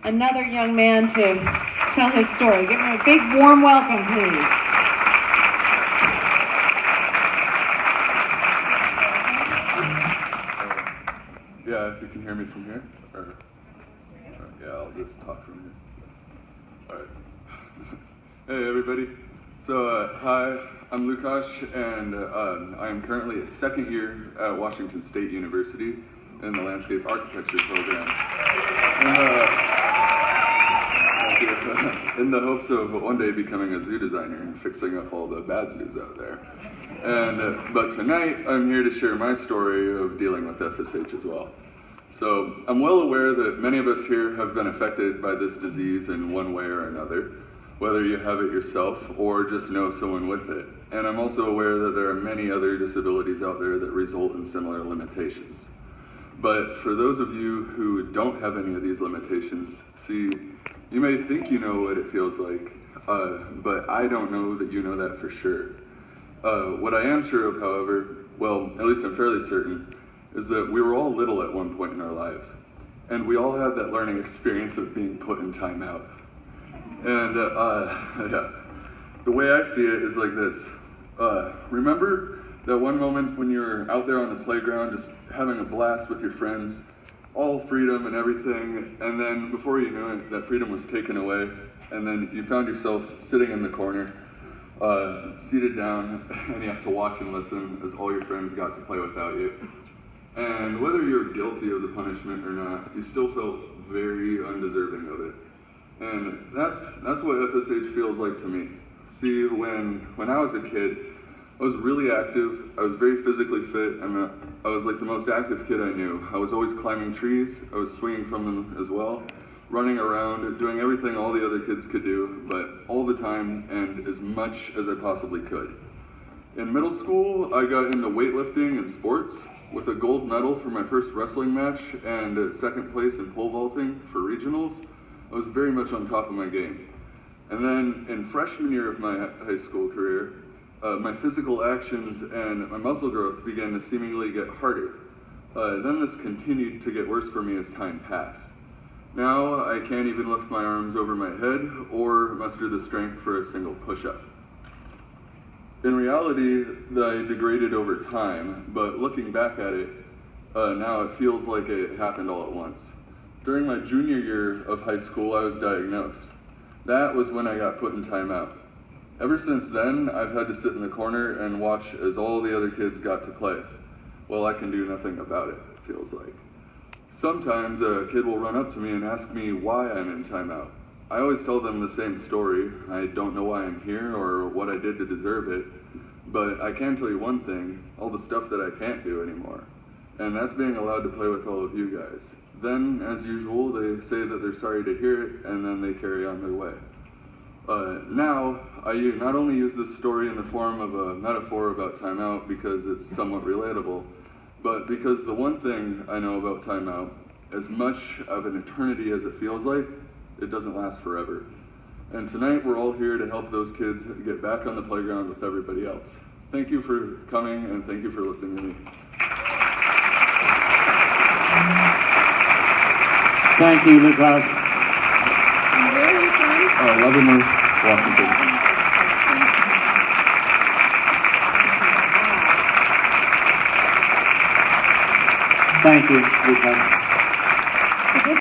another young man to tell his story. Give him a big warm welcome, please. Yeah, if you can hear me from here. Yeah, I'll just talk from here. All right. Hey, everybody. So, hi, I'm Lukas, and I am currently a second year at Washington State University in the landscape architecture program. In the hopes of one day becoming a zoo designer and fixing up all the bad zoos out there. But tonight, I'm here to share my story of dealing with FSH as well. So, I'm well aware that many of us here have been affected by this disease in one way or another, whether you have it yourself or just know someone with it. And I'm also aware that there are many other disabilities out there that result in similar limitations. But for those of you who don't have any of these limitations, see, you may think you know what it feels like, but I don't know that you know that for sure. What I am sure of, however, well, at least I'm fairly certain, is that we were all little at one point in our lives. And we all had that learning experience of being put in timeout. And yeah, the way I see it is like this. Remember that one moment when you were out there on the playground just having a blast with your friends, all freedom and everything, and then before you knew it, that freedom was taken away, and then you found yourself sitting in the corner, seated down, and you have to watch and listen as all your friends got to play without you. And whether you're guilty of the punishment or not, you still felt very undeserving of it. And that's what FSH feels like to me. See, when I was a kid, I was really active, I was very physically fit, and I was like the most active kid I knew. I was always climbing trees, I was swinging from them as well, running around, doing everything all the other kids could do, but all the time and as much as I possibly could. In middle school, I got into weightlifting and sports, with a gold medal for my first wrestling match and second place in pole vaulting for regionals. I was very much on top of my game. And then in freshman year of my high school career, my physical actions and my muscle growth began to seemingly get harder. Then this continued to get worse for me as time passed. Now I can't even lift my arms over my head or muster the strength for a single push-up. In reality, I degraded over time, but looking back at it, now it feels like it happened all at once. During my junior year of high school, I was diagnosed. That was when I got put in timeout. Ever since then, I've had to sit in the corner and watch as all the other kids got to play. Well, I can do nothing about it, it feels like. Sometimes a kid will run up to me and ask me why I'm in timeout. I always tell them the same story. I don't know why I'm here or what I did to deserve it, but I can tell you one thing, all the stuff that I can't do anymore. And that's being allowed to play with all of you guys. Then, as usual, they say that they're sorry to hear it, and then they carry on their way. Now, I not only use this story in the form of a metaphor about timeout because it's somewhat relatable, but because the one thing I know about timeout, as much of an eternity as it feels like, it doesn't last forever. And tonight we're all here to help those kids get back on the playground with everybody else. Thank you for coming and thank you for listening to me. Thank you, Lukas. And where are you from? Leavenworth, Washington. Thank you, Lukas.